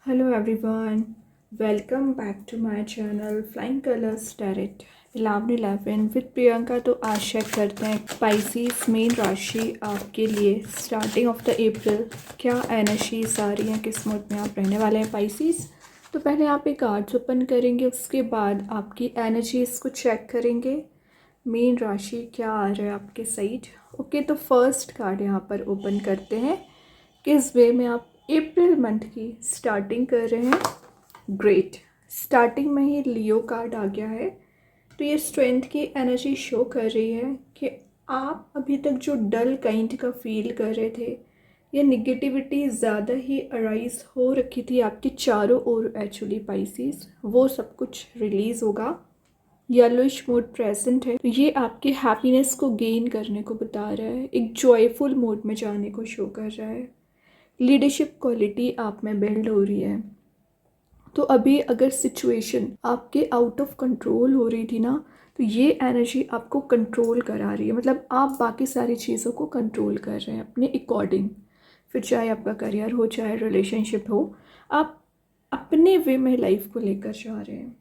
Hello everyone, welcome back to my channel Flying Colors Tarot 11 with Priyanka. तो आशा करते हैं species main राशि आपके लिए स्टार्टिंग ऑफ द अप्रैल क्या एनर्जीज आ रही हैं, किस मूड में आप रहने वाले हैं स्पाइसीज। तो पहले आप एक कार्ड्स ओपन करेंगे, उसके बाद आपकी एनर्जीज को चेक करेंगे मेन राशि क्या आ रहा है आपके साइड। ओके, तो फर्स्ट कार्ड यहाँ पर ओपन करते हैं, किस वे में आप अप्रैल मंथ की स्टार्टिंग कर रहे हैं। ग्रेट, स्टार्टिंग में ही लियो कार्ड आ गया है। तो ये स्ट्रेंथ की एनर्जी शो कर रही है कि आप अभी तक जो डल काइंड का फील कर रहे थे, ये निगेटिविटी ज़्यादा ही अराइज हो रखी थी आपके चारों ओर एक्चुअली पाइसेस, वो सब कुछ रिलीज़ होगा। येलोइश मोड प्रेजेंट है, तो ये आपके हैप्पीनेस को गेन करने को बता रहा है, एक जॉयफुल मोड में जाने को शो कर रहा है। लीडरशिप क्वालिटी आप में बिल्ड हो रही है। तो अभी अगर सिचुएशन आपके आउट ऑफ कंट्रोल हो रही थी ना, तो ये एनर्जी आपको कंट्रोल करा रही है, मतलब आप बाकी सारी चीज़ों को कंट्रोल कर रहे हैं अपने अकॉर्डिंग। फिर चाहे आपका करियर हो, चाहे रिलेशनशिप हो, आप अपने वे में लाइफ को लेकर जा रहे हैं।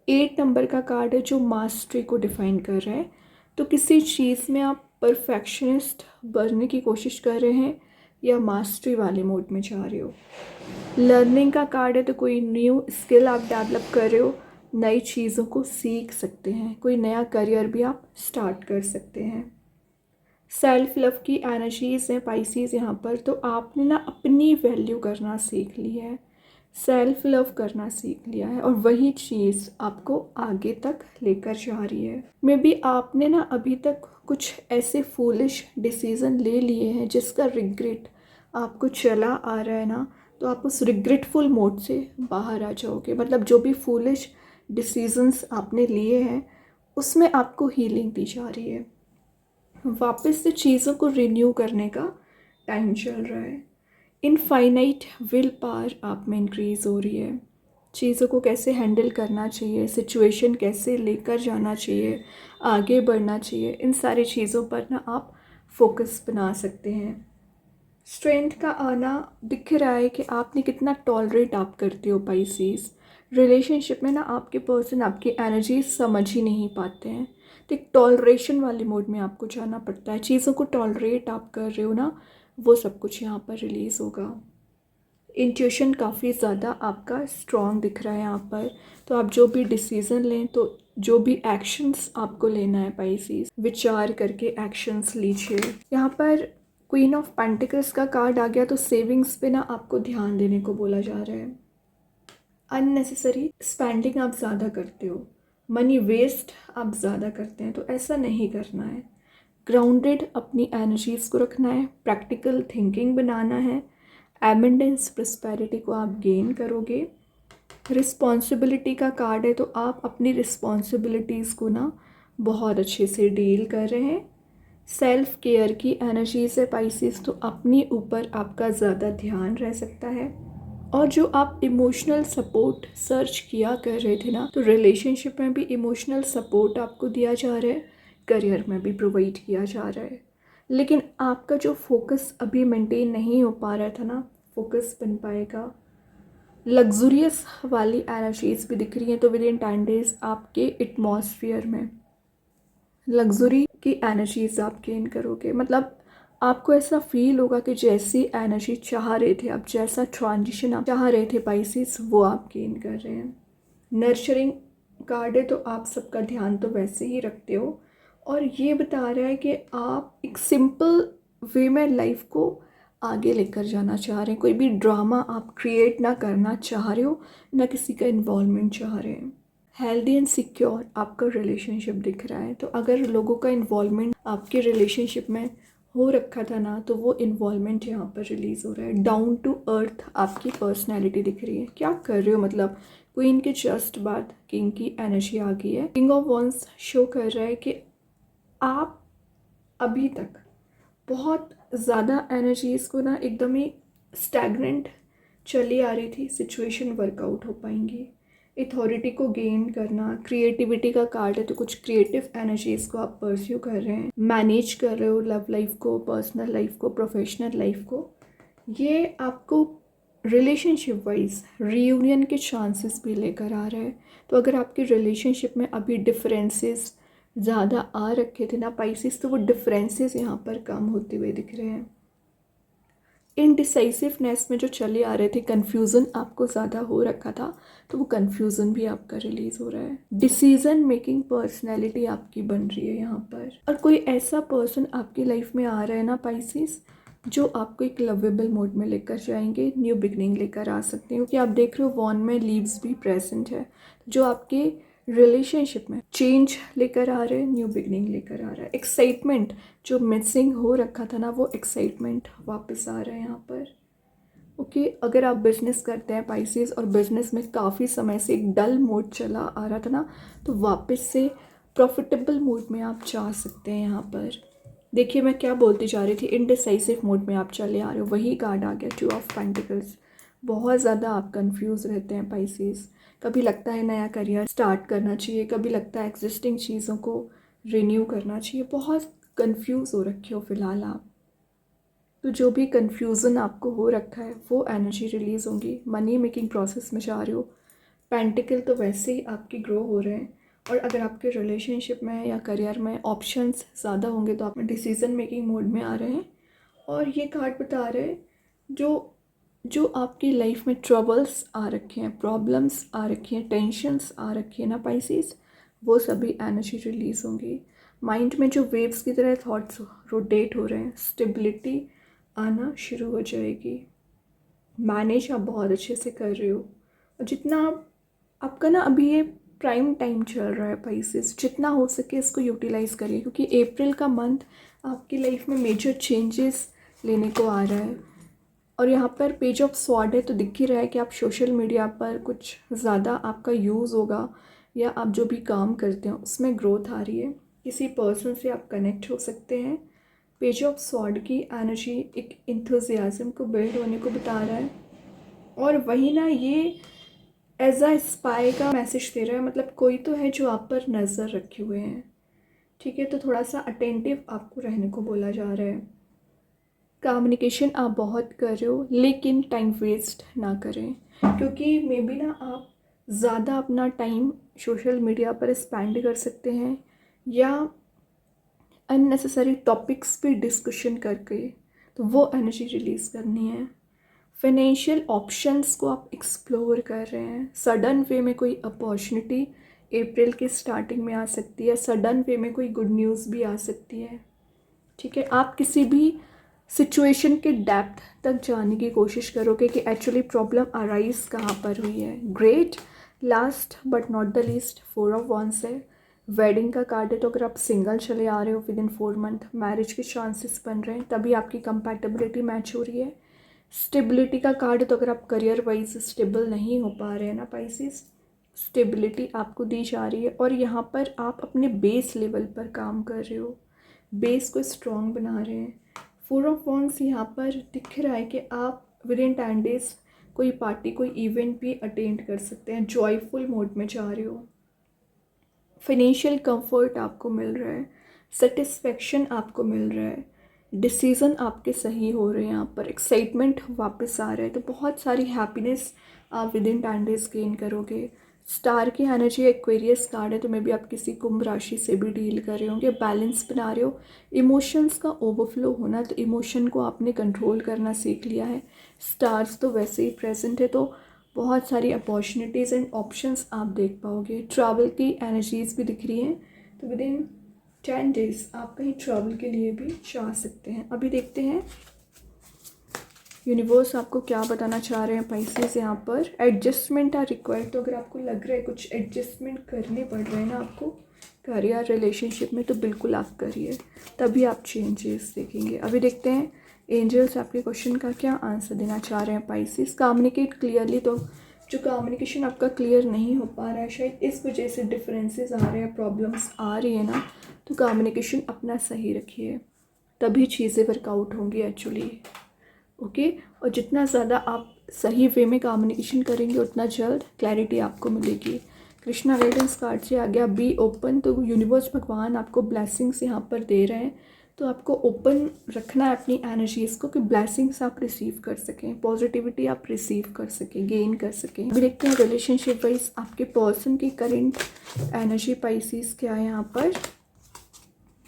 8 नंबर का कार्ड है जो मास्टरी को डिफाइन कर रहा है। तो किसी चीज़ में आप परफेक्शनिस्ट बनने की कोशिश कर रहे हैं या मास्टरी वाले मोड में जा रहे हो। लर्निंग का कार्ड है, तो कोई न्यू स्किल आप डेवलप कर रहे हो, नई चीज़ों को सीख सकते हैं, कोई नया करियर भी आप स्टार्ट कर सकते हैं। सेल्फ लव की एनर्जीज हैं पाइसेस यहाँ पर। तो आपने ना अपनी वैल्यू करना सीख लिया है, सेल्फ लव करना सीख लिया है, और वही चीज़ आपको आगे तक लेकर जा रही है। मे बी आपने ना अभी तक कुछ ऐसे फूलिश डिसीज़न ले लिए हैं जिसका रिग्रेट आपको चला आ रहा है ना, तो आप उस रिग्रेटफुल मोड से बाहर आ जाओगे। मतलब जो भी फूलिश डिसीजंस आपने लिए हैं उसमें आपको हीलिंग दी जा रही है, वापस से चीज़ों को रिन्यू करने का टाइम चल रहा है। इनफाइनाइट विल पावर आप में इंक्रीज़ हो रही है, चीज़ों को कैसे हैंडल करना चाहिए, सिचुएशन कैसे लेकर जाना चाहिए, आगे बढ़ना चाहिए, इन सारी चीज़ों पर ना आप फोकस बना सकते हैं। स्ट्रेंथ का आना दिख रहा है कि आपने कितना टॉलरेट आप करते हो पाइसेस। रिलेशनशिप में ना आपके पर्सन आपकी एनर्जी समझ ही नहीं पाते हैं, तो एक टॉलरेशन वाले मोड में आपको जाना पड़ता है। चीज़ों को टॉलरेट आप कर रहे हो ना, वो सब कुछ यहाँ पर रिलीज़ होगा। इंट्यूशन काफ़ी ज़्यादा आपका स्ट्रॉन्ग दिख रहा है यहाँ पर। तो आप जो भी डिसीज़न लें, तो जो भी एक्शंस आपको लेना है पाइसेस, विचार करके एक्शंस लीजिए। यहाँ पर क्वीन ऑफ पेंटिकल्स का कार्ड आ गया, तो सेविंग्स पे ना आपको ध्यान देने को बोला जा रहा है। अननेसेसरी स्पेंडिंग आप ज़्यादा करते हो, मनी वेस्ट आप ज़्यादा करते हैं, तो ऐसा नहीं करना है। ग्राउंडेड अपनी एनर्जीज़ को रखना है, प्रैक्टिकल थिंकिंग बनाना है, एबंडेंस प्रॉस्पेरिटी को आप गेन करोगे। रिस्पॉन्सिबिलिटी का कार्ड है, तो आप अपनी रिस्पॉन्सिबिलिटीज़ को ना बहुत अच्छे से डील कर रहे हैं। सेल्फ केयर की एनर्जीज है पाइसेस, तो अपने ऊपर आपका ज़्यादा ध्यान रह सकता है। और जो आप इमोशनल सपोर्ट सर्च किया कर रहे थे ना, तो रिलेशनशिप में भी इमोशनल सपोर्ट आपको दिया जा रहा है, करियर में भी प्रोवाइड किया जा रहा है। लेकिन आपका जो फोकस अभी मेंटेन नहीं हो पा रहा था ना, फोकस बन पाएगा। लग्जूरियस वाली एनर्जीज भी दिख रही हैं, तो विद इन 10 डेज आपके एटमॉस्फेयर में लग्जरी की एनर्जीज आप गेन करोगे। मतलब आपको ऐसा फील होगा कि जैसी एनर्जी चाह रहे थे आप, जैसा ट्रांजिशन आप चाह रहे थे पाइसेस, वो आप गेन कर रहे हैं। नर्चरिंग कार्ड है, तो आप सबका ध्यान तो वैसे ही रखते हो, और ये बता रहा है कि आप एक सिंपल वे में लाइफ को आगे लेकर जाना चाह रहे हैं। कोई भी ड्रामा आप क्रिएट ना करना चाह रहे हो, ना किसी का इन्वॉल्वमेंट चाह रहे हैं। हेल्दी एंड सिक्योर आपका रिलेशनशिप दिख रहा है, तो अगर लोगों का इन्वॉल्वमेंट आपके रिलेशनशिप में हो रखा था ना, तो वो इन्वॉल्वमेंट यहाँ पर रिलीज़ हो रहा है। डाउन टू अर्थ आपकी पर्सनैलिटी दिख रही है, क्या कर रहे हो। मतलब क्वीन के जस्ट बाद किंग की एनर्जी आ गई है। किंग ऑफ वॉन्स शो कर रहा है कि आप अभी तक बहुत ज़्यादा एनर्जीज़ को ना एकदम ही स्टैगनेंट चली आ रही थी, सिचुएशन वर्कआउट हो पाएंगी। अथॉरिटी को गेन करना, क्रिएटिविटी का कार्ड है, तो कुछ क्रिएटिव एनर्जीज़ को आप परस्यू कर रहे हैं, मैनेज कर रहे हो लव लाइफ को, पर्सनल लाइफ को, प्रोफेशनल लाइफ को। ये आपको रिलेशनशिप वाइज रीयूनियन के चांसेस भी लेकर आ रहा है। तो अगर आपके रिलेशनशिप में अभी डिफरेंसेस ज़्यादा आ रखे थे ना पाइसेस, तो वो डिफरेंसेस यहाँ पर कम होते हुए दिख रहे हैं। इनडिसाइसिवनेस में जो चले आ रहे थे, कन्फ्यूज़न आपको ज़्यादा हो रखा था, तो वो कन्फ्यूज़न भी आपका रिलीज़ हो रहा है। डिसीज़न मेकिंग पर्सनैलिटी आपकी बन रही है यहाँ पर। और कोई ऐसा पर्सन आपकी लाइफ में आ रहा है ना पाइसेस, जो आपको एक लवेबल मोड में लेकर जाएंगे, न्यू बिगनिंग लेकर आ सकते हैं। क्योंकि आप देख रहे हो वॉन में लीव्स भी प्रेजेंट है, जो आपके रिलेशनशिप में चेंज लेकर आ रहे हैं, न्यू बिगनिंग लेकर आ रहा है। एक्साइटमेंट जो मिसिंग हो रखा था ना, वो एक्साइटमेंट वापस आ रहा है यहाँ पर। ओके, अगर आप बिजनेस करते हैं पाइसेस और बिजनेस में काफ़ी समय से एक डल मोड चला आ रहा था ना, तो वापस से प्रॉफिटेबल मोड में आप जा सकते हैं यहाँ पर। देखिए मैं क्या बोलती जा रही थी, इनडिसाइसिव मोड में आप चले आ रहे हो, वही कार्ड आ गया, 2 ऑफ पेंटिकल्स। बहुत ज़्यादा आप कंफ्यूज रहते हैं पाइसेस। कभी लगता है नया करियर स्टार्ट करना चाहिए, कभी लगता है एग्जिस्टिंग चीज़ों को रिन्यू करना चाहिए। बहुत कंफ्यूज हो रखे हो फिलहाल आप। तो जो भी कंफ्यूज़न आपको हो रखा है वो एनर्जी रिलीज़ होंगी। मनी मेकिंग प्रोसेस में जा रहे हो। पेंटिकल तो वैसे ही आपके ग्रो हो रहे हैं। और अगर आपके रिलेशनशिप में या करियर में ऑप्शंस ज़्यादा होंगे, तो आप डिसीज़न मेकिंग मोड में आ रहे हैं। और ये कार्ड बता रहे हैं जो जो आपकी लाइफ में ट्रबल्स आ रखे हैं, प्रॉब्लम्स आ रखी हैं, टेंशन्स आ रखी हैं ना पाइसेस, वो सभी एनर्जी रिलीज़ होंगी। माइंड में जो वेव्स की तरह थॉट्स रोटेट हो रहे हैं, स्टेबिलिटी आना शुरू हो जाएगी। मैनेज आप बहुत अच्छे से कर रहे हो। और जितना आपका ना अभी ये प्राइम टाइम चल रहा है पाइसेस, जितना हो सके इसको यूटिलाइज़ करिए। क्योंकि अप्रैल का मंथ आपकी लाइफ में मेजर चेंजेस लेने को आ रहा है। और यहाँ पर पेज ऑफ स्वॉर्ड है, तो दिख ही रहा है कि आप सोशल मीडिया पर कुछ ज़्यादा आपका यूज़ होगा, या आप जो भी काम करते हैं उसमें ग्रोथ आ रही है। किसी पर्सन से आप कनेक्ट हो सकते हैं। पेज ऑफ स्वॉर्ड की एनर्जी एक इंथुजियाज्म को बिल्ड होने को बता रहा है। और वही ना, ये एज अ स्पाई का मैसेज दे रहा है। मतलब कोई तो है जो आप पर नज़र रखे हुए हैं। ठीक है, तो थोड़ा सा अटेंटिव आपको रहने को बोला जा रहा है। कम्युनिकेशन आप बहुत कर रहे हो, लेकिन टाइम वेस्ट ना करें। क्योंकि मे बी ना आप ज़्यादा अपना टाइम सोशल मीडिया पर स्पेंड कर सकते हैं, या अननेसेसरी टॉपिक्स पे डिस्कशन करके, तो वो एनर्जी रिलीज़ करनी है। फाइनेंशियल ऑप्शंस को आप एक्सप्लोर कर रहे हैं। सडन वे में कोई अपॉर्चुनिटी अप्रैल के स्टार्टिंग में आ सकती है। सडन वे में कोई गुड न्यूज़ भी आ सकती है। ठीक है, आप किसी भी सिचुएशन के डेप्थ तक जाने की कोशिश करोगे कि एक्चुअली प्रॉब्लम अराइज कहाँ पर हुई है। Great. Last but not the least 4 of wands है। वेडिंग का कार्ड है, तो अगर आप सिंगल चले आ रहे हो विद इन 4 मंथ, मैरिज के चांसेस बन रहे हैं, तभी आपकी कंपैटिबिलिटी मैच हो रही है। स्टेबिलिटी का कार्ड है, तो अगर आप करियर वाइज स्टेबल नहीं हो पा रहे हैं ना पाइसेस, स्टेबिलिटी आपको दी जा रही है। और यहाँ पर आप अपने बेस लेवल पर काम कर रहे हो, बेस को स्ट्रॉन्ग बना रहे हैं। 4 ऑफ वॉन्ड्स यहाँ पर दिख रहा है कि आप विद इन 10 डेज कोई पार्टी, कोई इवेंट भी अटेंड कर सकते हैं। जॉयफुल मोड में जा रहे हो। फाइनेंशियल कंफर्ट आपको मिल रहा है, सेटिस्फेक्शन आपको मिल रहा है, डिसीज़न आपके सही हो रहे हैं। यहाँ पर एक्साइटमेंट वापस आ रहा है, तो बहुत सारी हैप्पीनेस आप विद इन 10 डेज गेन करोगे। स्टार की एनर्जी एक्वेरियस कार्ड है, तो मे बी आप किसी कुंभ राशि से भी डील कर रहे होंगे। बैलेंस बना रहे हो। इमोशंस का ओवरफ्लो होना, तो इमोशन को आपने कंट्रोल करना सीख लिया है। स्टार्स तो वैसे ही प्रेजेंट है, तो बहुत सारी अपॉर्चुनिटीज़ एंड ऑप्शंस आप देख पाओगे। ट्रैवल की एनर्जीज भी दिख रही हैं, तो विद इन 10 डेज आप कहीं ट्रैवल के लिए भी जा सकते हैं। अभी देखते हैं यूनिवर्स आपको क्या बताना चाह रहे हैं पाइसेस। यहाँ पर एडजस्टमेंट आर रिक्वायर्ड, तो अगर आपको लग रहा है कुछ एडजस्टमेंट करने पड़ रहे हैं ना आपको करियर रिलेशनशिप में, तो बिल्कुल आप करिए, तभी आप चेंजेस देखेंगे। अभी देखते हैं एंजल्स आपके क्वेश्चन का क्या आंसर देना चाह रहे हैं पाइसेस। कम्युनिकेट क्लियरली, तो जो कम्युनिकेशन आपका क्लियर नहीं हो पा रहा है, शायद इस वजह से डिफरेंसेस आ रहे हैं, प्रॉब्लम्स आ रही है ना, तो कम्युनिकेशन अपना सही रखिए, तभी चीज़ें वर्कआउट होंगी एक्चुअली। ओके, और जितना ज़्यादा आप सही वे में कम्युनिकेशन करेंगे, उतना जल्द क्लैरिटी आपको मिलेगी। कृष्णा गाइडेंस कार्ड से आ गया बी ओपन, तो यूनिवर्स भगवान आपको ब्लेसिंग्स यहाँ पर दे रहे हैं। तो आपको ओपन रखना है अपनी एनर्जीज़ को कि ब्लेसिंग्स आप रिसीव कर सकें, पॉजिटिविटी आप रिसीव कर सकें, गेन कर सकें। अभी देखते हैं रिलेशनशिप वाइज आपके पर्सन की करंट एनर्जी पाइसेस क्या है यहाँ पर।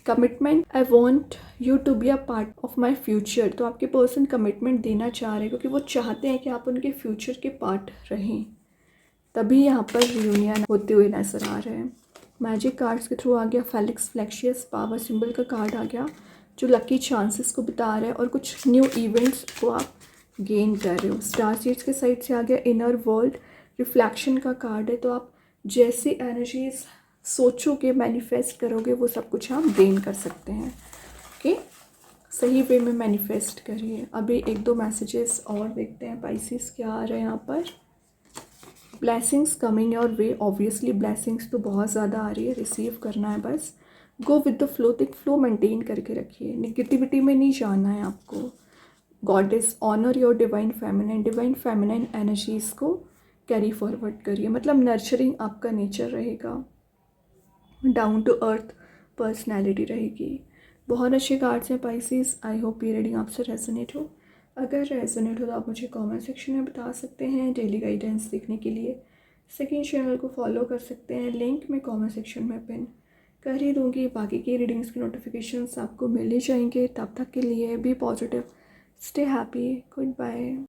Commitment, I want you to be a part of my future. तो आपके पर्सन कमिटमेंट देना चाह रहे हैं क्योंकि वो चाहते हैं कि आप उनके फ्यूचर के पार्ट रहें, तभी यहाँ पर रियूनियन होते हुए नजर आ रहे हैं। मैजिक कार्ड्स के थ्रू आ गया फेलिक्स फ्लेक्शियस, पावर सिंबल का कार्ड आ गया जो लकी चांसेस को बता रहा है और कुछ न्यू इवेंट्स को आप गेन कर रहे हो। स्टार सीड्स के साइड से आ गया इनर वर्ल्ड, रिफ्लेक्शन का कार्ड है। तो आप जैसी एनर्जीज सोचोगे, मैनिफेस्ट करोगे, वो सब कुछ आप गेन कर सकते हैं। ओके, सही वे में मैनिफेस्ट करिए। अभी एक दो मैसेजेस और देखते हैं पाइसेस क्या आ रहे हैं यहाँ पर। Blessings coming your way, obviously blessings तो बहुत ज़्यादा आ रही है, रिसीव करना है बस। गो विद द फ्लो, एक फ्लो मेंटेन करके रखिए, निगेटिविटी में नहीं जाना है आपको। Goddess, honour your divine feminine energies को कैरी फॉरवर्ड करिए, मतलब नर्चरिंग आपका नेचर रहेगा, डाउन टू अर्थ पर्सनैलिटी रहेगी। बहुत अच्छे कार्ड्स हैं पाइसेस। आई होप ये रीडिंग आपसे रेजोनेट हो। अगर रेजोनेट हो तो आप मुझे कमेंट सेक्शन में बता सकते हैं। डेली गाइडेंस देखने के लिए सेकंड चैनल को फॉलो कर सकते हैं, लिंक मैं कमेंट सेक्शन में पिन कर ही दूँगी। बाकी की रीडिंग्स की नोटिफिकेशंस आपको मिल ही जाएंगे। तब तक के लिए be positive, stay happy, good bye.